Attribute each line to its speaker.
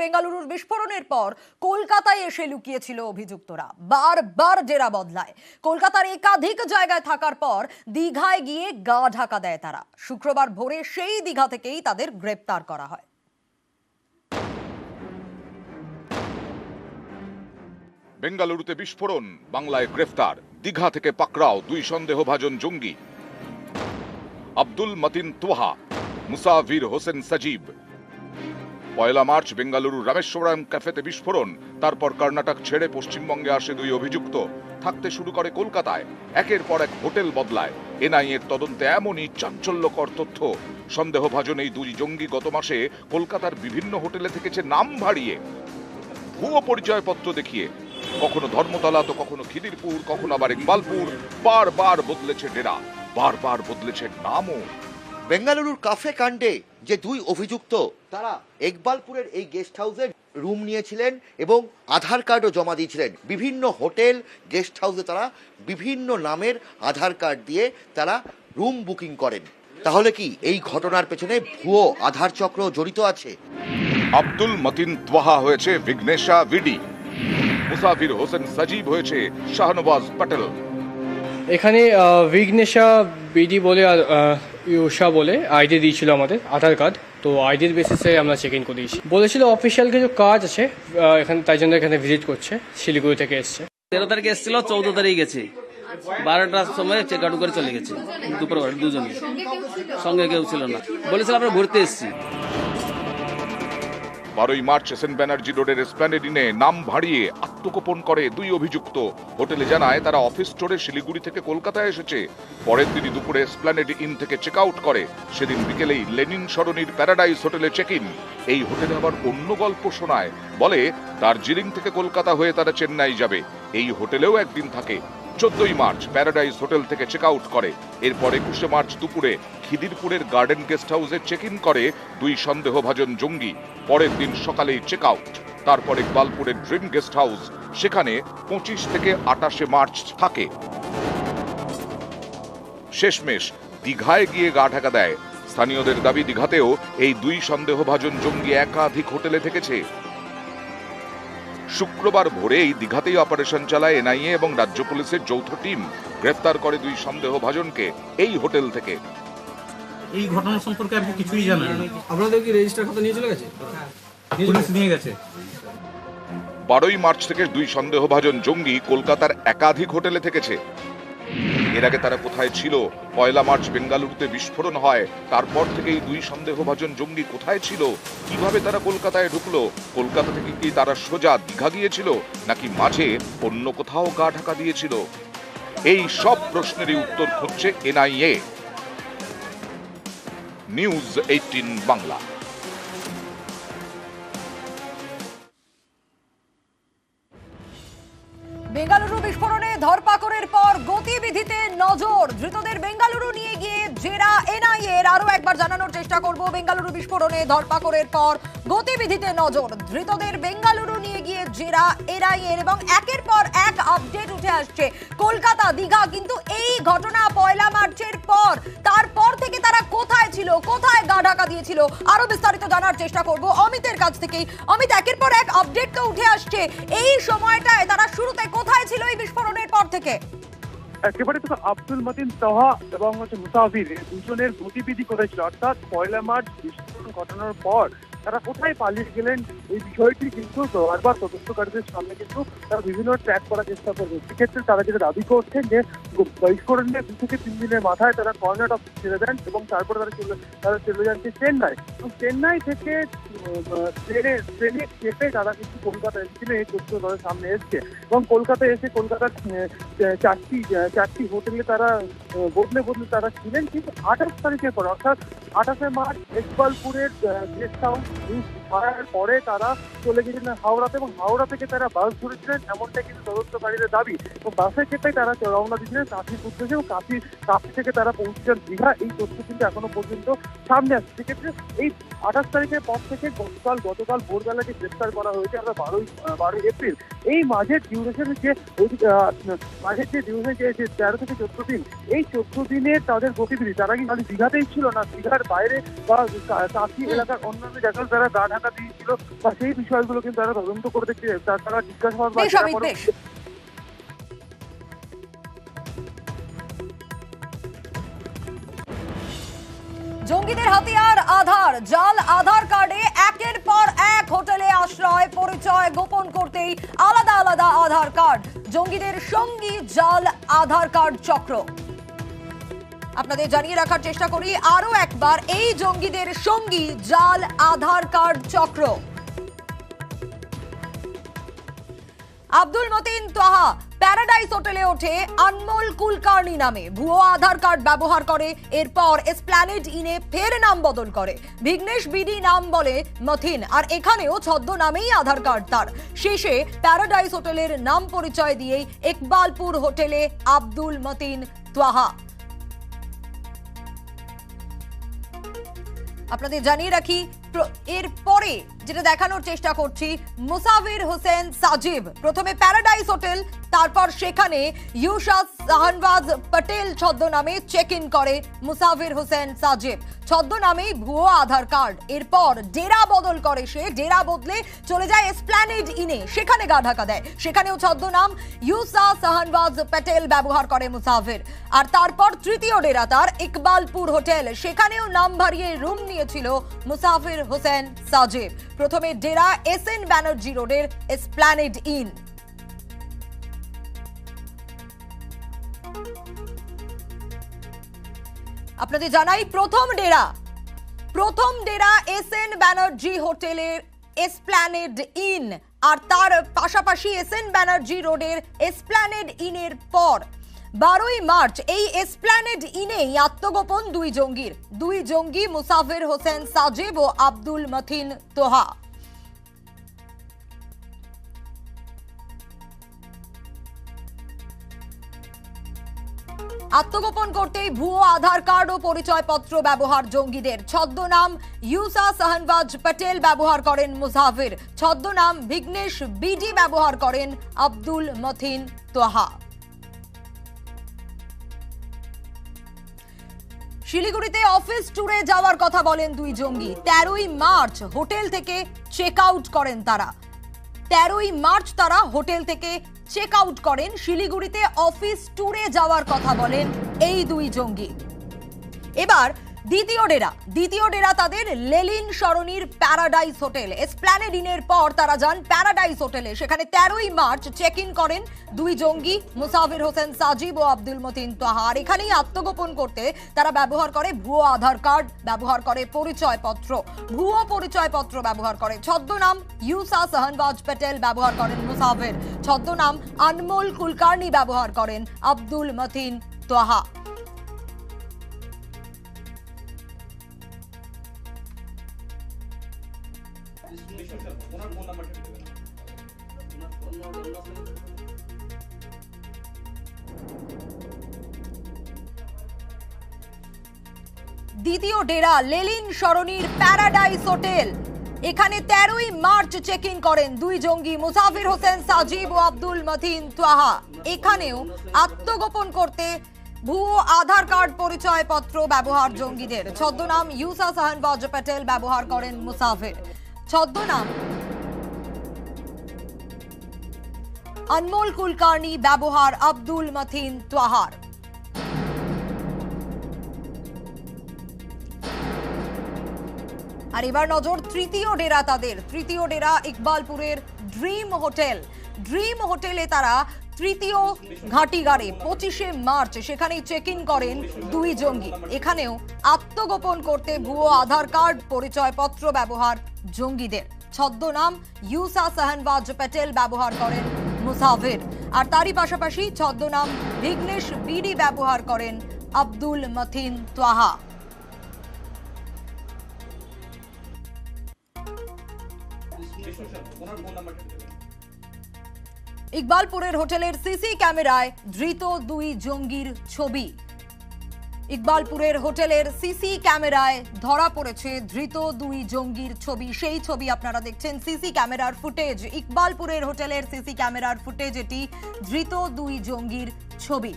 Speaker 1: বেঙ্গালুরুর বিস্ফোরণের পর কলকাতায় এসে লুকিয়েছিল অভিযুক্তরা। বারবার জেরা বদলায়। কলকাতার একাধিক জায়গায় থাকার পর দীঘায় গিয়ে গা ঢাকা দেয় তারা। শুক্রবার ভোরে সেই দীঘা থেকেই তাদের গ্রেপ্তার করা হয়।
Speaker 2: বেঙ্গালুরুতে বিস্ফোরণ, বাংলায় গ্রেফতার। দীঘা থেকে পাকড়াও দুই সন্দেহভাজন জঙ্গি, আব্দুল মতিন তোহা, মুসাফির হোসেন সজীব। 1 মার্চ বেঙ্গালুরুর রামেশ্বরম ক্যাফেতে বিস্ফোরণ, তারপর কর্ণাটক ছেড়ে পশ্চিমবঙ্গে আসে দুই অভিযুক্ত। থাকতে শুরু করে কলকাতায়, একের পর এক হোটেল বদলায়। এনআইএর তদন্তে এমনই চাঞ্চল্যকর তথ্য। সন্দেহভাজন এই দুই জঙ্গি গত মাসে কলকাতার বিভিন্ন হোটেলে থেকেছে নাম ভাড়িয়ে, ভুয়ো পরিচয়পত্র দেখিয়ে। কখনো ধর্মতলা, তো কখনো খিদিরপুর, কখনো আবার ইকবালপুর। বারবার বদলেছে ডেরা, বারবার বদলেছে নামও।
Speaker 3: বেঙ্গালুরুর কাফে কাণ্ডে যে দুই অভিযুক্ত, তারা ইকবালপুরের এই গেস্ট হাউসে রুম নিয়েছিলেন এবং আধার কার্ডও জমা দিয়েছিলেন। বিভিন্ন হোটেল গেস্ট হাউসে তারা বিভিন্ন নামের আধার কার্ড দিয়ে তারা রুম বুকিং করেন। তাহলে কি এই ঘটনার পেছনে ভুয়ো আধার চক্র জড়িত আছে?
Speaker 2: আব্দুল মতিন তোহা হয়েছে বিঘ্নেশা ভিডি, মুসাফির হোসেন সজীব হয়েছে শাহনওয়াজ পটেল।
Speaker 4: এখানে বিঘ্নেশা বিডি বলে আর ইউষা বলে আইডি দিয়েছিল আমাদের আধার কার্ড। তো আইডির বেসিসে আমরা চেক ইন করেছি। বলেছিল অফিসিয়াল কিছু কাজ আছে এখানে, তাই জন্য এখানে ভিজিট করছে। শিলিগুড়ি থেকে এসছে।
Speaker 5: 13 তারিখে এসেছিল, 14 তারিখ গেছে। 12টার সময় চেক আউট করে চলে গেছে। দুপুর দুজনে, সঙ্গে কেউ ছিল না। বলেছিল আমরা ঘুরতে এসেছি।
Speaker 2: 12 মার্চ এসএন ব্যানার্জি রোডের এসপ্ল্যানেড ইনে নাম ভাড়িয়ে আত্মগোপন করে দুই অভিযুক্ত। হোটেলে জানায় তারা অফিস স্টোরে শিলিগুড়ি থেকে কলকাতায় এসেছে। পরের দিনই দুপুরে এসপ্ল্যানেড ইন থেকে চেক আউট করে। সেদিন বিকেলেই লেনিন সরণির প্যারাডাইস হোটেলে চেক ইন। এই হোটেলে আবার অন্য গল্প শোনায়, বলে দার্জিলিং থেকে কলকাতা হয়ে তারা চেন্নাই যাবে। এই হোটেলেও একদিন থাকে। 14 মার্চ প্যারাডাইস হোটেল থেকে চেক আউট করে। এরপর 21 মার্চ দুপুরে খিদিরপুরের গার্ডেন গেস্ট হাউসে চেক ইন করে দুই সন্দেহভাজন জঙ্গি। পরের দিন সকালেই চেক আউট। তারপর ইকবালপুরের ড্রিম গেস্ট হাউস, সেখানে 25 থেকে 28 মার্চ থাকে। শেষমেশ দীঘায় গিয়ে গা ঢাকা দেয়। স্থানীয়দের দাবি, দীঘাতেও এই দুই সন্দেহভাজন জঙ্গি একাধিক হোটেলে থেকেছে। শুক্রবার ভোরে এই দীঘাতেই অপারেশন চালায় এনআইএ এবং রাজ্য পুলিশের যৌথ টিম। গ্রেফতার করে দুই সন্দেহভাজনকে এই হোটেল থেকে।
Speaker 6: এই ঘটনা সম্পর্কে আপনি কিছুই জানেন না?
Speaker 7: আপনাদের কি রেজিস্টার খাতা নিয়ে চলে গেছে?
Speaker 6: পুলিশ নিয়ে গেছে।
Speaker 2: 12 মার্চ থেকে দুই সন্দেহভাজন জঙ্গি কলকাতার একাধিক হোটেলে থেকেছে। এর আগে তারা কোথায় ছিল? 1 মার্চ বেঙ্গালুরুতে বিস্ফোরণ হয়, তারপর থেকেই দুই সন্দেহভাজন জঙ্গি কোথায় ছিল? কিভাবে তারা কলকাতায় ঢুকলো? কলকাতা থেকে কি তারা সোজা দীঘা গিয়েছিল, নাকি মাঝে অন্য কোথাও গা ঢাকা দিয়েছিল? এই সব প্রশ্নেরই উত্তর খুঁজছে এনআইএ। নিউজ 18 বাংলা।
Speaker 1: বেঙ্গালুরু বিস্ফোরণে ধরপাকড়ের পর গতিবিধিতে নজর। ধৃতদের বেঙ্গালুরু নিয়ে গিয়ে জেরা এনআইএ। আরো একবার জানানোর চেষ্টা করব, বেঙ্গালুরু বিস্ফোরণে ধরপাকড়ের পর গতিবিধিতে নজর। ধৃতদের বেঙ্গালুরু নিয়ে গিয়ে জেরা এনআইএ এবং একের পর এক আপডেট উঠে আসছে কলকাতা, দীঘা। কিন্তু এই ঘটনা 1 মার্চের পর, তারপর থেকে তারা কোথায় ছিল, কোথায় গা ঢাকা দিয়েছিল, আরো বিস্তারিত জানার চেষ্টা করব অমিতের কাছ থেকেই। অমিত, একের পর এক আপডেট তো উঠে আসছে। এই সময়টায় তারা শুরুতে কোথায় ছিল এই বিস্ফোরণের পর থেকে?
Speaker 8: একেবারে তো আব্দুল মতিন তোহা এবং মুসাফির দুজনের গতিবিধি কোথায় ছিল, অর্থাৎ 1 মার্চ বিস্ফোরণ ঘটানোর পর তারা কোথায় পালিয়ে গেলেন, এই বিষয়টি কিন্তু বারবার তদন্তকারীদের সামনে কিন্তু তারা বিভিন্ন ট্র্যাক করার চেষ্টা করবে। সেক্ষেত্রে তারা যেটা দাবি করছেন যে বিস্ফোরণের 2 থেকে 3 দিনের মাথায় তারা কর্ণাটক ছেড়ে দেন এবং তারপরে তারা চলে যান চেন্নাই। এবং চেন্নাই থেকে ট্রেনে চেপে তারা কিন্তু কলকাতা এসেছিলেন। এই তথ্য তাদের সামনে এসছে এবং কলকাতায় এসে কলকাতার চারটি হোটেলে তারা বদলে তারা ছিলেন। কিন্তু 28 তারিখের পর, অর্থাৎ 28 মার্চ ইকবালপুরের গেস্ট হাউস ভাড়ার পরে তারা চলে গেছিলেন হাওড়াতে এবং হাওড়া থেকে তারা বাস ধরেছিলেন, এমনটাই কিন্তু তদন্তকারীদের দাবি। এবং বাসে চেপে তারা রওনা দিয়েছিলেন কাশীর উদ্দেশ্যে এবং কাশি থেকে তারা পৌঁছেছেন দীঘা। এই তথ্য কিন্তু এখনো পর্যন্ত সামনে আসছে। সেক্ষেত্রে এই 28 তারিখের পর থেকে গতকাল ভোরবেলাকে গ্রেফতার করা হয়েছে আমরা 12 এপ্রিল। এই মাঝের ডিউরেশনের যে 13 থেকে 14 দিন, এই 14 দিনে তাদের গতিবিধি, তারা কি খালি দীঘাতেই ছিল না, দীঘার বাইরে বা কাশি এলাকার অন্যান্য জায়গায় তারা গা ঢাকা দিয়েছিল বা সেই বিষয়গুলো কিন্তু তারা তদন্ত করে দেখতে, তারা জিজ্ঞাসাবাদ বা
Speaker 1: জঙ্গিদের হাতিয়ার আধার, জাল আধার কার্ডে একের পর এক হোটেলে আশ্রয়, পরিচয় গোপন করতেই আলাদা আলাদা আধার কার্ড। জঙ্গিদের সঙ্গী জাল আধার কার্ড চক্র। আপনাদের জানিয়ে রাখার চেষ্টা করি আরো একবার, এই জঙ্গিদের সঙ্গী জাল আধার কার্ড চক্র। আব্দুল মতিন তোহা প্যারাডাইস হোটেলে ওঠে আনমোল কুলকার্নি নামে, ভুয়ো আধার কার্ড ব্যবহার করে, এরপর এসপ্ল্যানেড ইনে ফের নাম বদল করে, ভিঘ্নেশ বিডি নাম বলে মথিন, আর এখানেও ছদ্মনামেই আধার কার্ড তার। শেষে প্যারাডাইস হোটেলের নাম পরিচয় দিয়েই ইকবালপুর হোটেলে আব্দুল মতিন তোহা। আপনাদের জানিয়ে রাখি এরপরে যেটা দেখানোর চেষ্টা করছি, মুসাফির হোসেন সাজিব প্রথমে প্যারাডাইস হোটেল, তারপর সেখানে ইউশা শাহনওয়াজ পটেল ছদ্মনামে চেক ইন করে মুসাফির হোসেন সাজিব, ছদ্মনামে ভুয়ো আধার কার্ড। এরপর ডেরা বদল করে সে, ডেরা বদলে চলে যায় এসপ্ল্যানেড ইনে, সেখানে গা ঢাকা দেয়, সেখানেও ছদ্মনাম ইউশা শাহনওয়াজ পটেল ব্যবহার করে মুসাফির। আর তারপর তৃতীয় ডেরা তার ইকবালপুর হোটেল, সেখানেও নাম ভারিয়ে রুম নিয়েছিল মুসাফির হোসেন সাজিব। প্রথমে ডেরা এসএন ব্যানার্জি রোডের এসপ্ল্যানেড ইন। আপনাদের জানাই প্রথম ডেরা এসএন ব্যানার্জি হোটেলের এসপ্ল্যানেড ইন, আর তার পাশাপাশি এসএন ব্যানার্জি রোডের এসপ্ল্যানেড ইনের পর 12ই মার্চ এই এসপ্ল্যানেড ইনেই আত্মগোপন দুই জঙ্গি মুসাফির হোসেন সাজিব ও আব্দুল মথিন তোহা। আত্মগোপন করতেই ভুয়ো আধার কার্ড ও পরিচয়পত্র ব্যবহার জঙ্গিদের। ছদ্মনাম ইউসা শাহনওয়াজ পটেল ব্যবহার করেন মুসাফির, ছদ্মনাম ভিঘ্নেশ বিডি ব্যবহার করেন আব্দুল মথিন তোহা। শিলিগুড়িতে অফিস ট্যুরে যাওয়ার কথা বলেন দুই জঙ্গি। 13ই মার্চ হোটেল থেকে চেক আউট করেন তারা। 13ই মার্চ তারা হোটেল থেকে চেক আউট করেন। শিলিগুড়িতে অফিস ট্যুরে যাওয়ার কথা বলেন এই দুই জঙ্গি। এবার দ্বিতীয় ডেরা তাদের লেলিন সরণির প্যারাডাইস হোটেল। এসপ্ল্যানেড ইনের পর তারা যান প্যারাডাইস হোটেলে, সেখানে 13ই মার্চ চেক ইন করেন দুই জঙ্গি মুসাফির হোসেন সাজিব ও আব্দুল মতিন তোহা। আর এখানেই আত্মগোপন করতে তারা ব্যবহার করে ভুয়ো আধার কার্ড, ব্যবহার করে ভুয়ো পরিচয়পত্র ব্যবহার করে। ছদ্মনাম ইউসা শাহনওয়াজ পটেল ব্যবহার করেন মুসাফির, ছদ্মনাম আনমোল কুলকার্নি ব্যবহার করেন আব্দুল মতিন তোহা। দ্বিতীয় ডেরা লেলিন সরণির প্যারাডাইস হোটেল, এখানে 13ই মার্চ চেক ইন করেন দুই জঙ্গি মুসাফির হোসেন সাজিব ও আব্দুল মতিন তোহা। এখানেও আত্মগোপন করতে ভুয়ো আধার কার্ড পরিচয়পত্র ব্যবহার জঙ্গিদের। ছদ্মনাম ইউসা শাহনওয়াজ পটেল ব্যবহার করেন মুসাফির, ছদ্মনাম আনমোল কুলকার্নি ব্যবহার আব্দুল মতিন তোহার। আর এবার নজর তৃতীয় ডেরা তাদের। তৃতীয় ডেরা ইকবালপুরের ড্রিম হোটেলে তারা তৃতীয় ঘাটিগাড়ে 25শে মার্চ সেখানে চেক ইন করেন দুই জঙ্গি। এখানেও আত্মগোপন করতে ভুয়ো আধার কার্ড পরিচয়পত্র ব্যবহার জঙ্গিদের। ছদ্মনাম ইউসা শাহনওয়াজ পটেল ব্যবহার করেন মুসাফির, আর তারই পাশাপাশি ছদ্মনাম ভিঘ্নেশ বিডি ব্যবহার করেন আব্দুল মতিন তোহা। ইকবালপুরের হোটেলের সিসি ক্যামেরায় ধৃত দুই জঙ্গির ছবি। ইকবালপুরের হোটেলের সিসি ক্যামেরায় ধরা পড়েছে ধৃত দুই জঙ্গির ছবি। সেই ছবি আপনারা দেখছেন, সিসি ক্যামেরার ফুটেজ। ইকবালপুরের হোটেলের সিসি ক্যামেরার ফুটেজ এটি, ধৃত দুই জঙ্গির ছবি।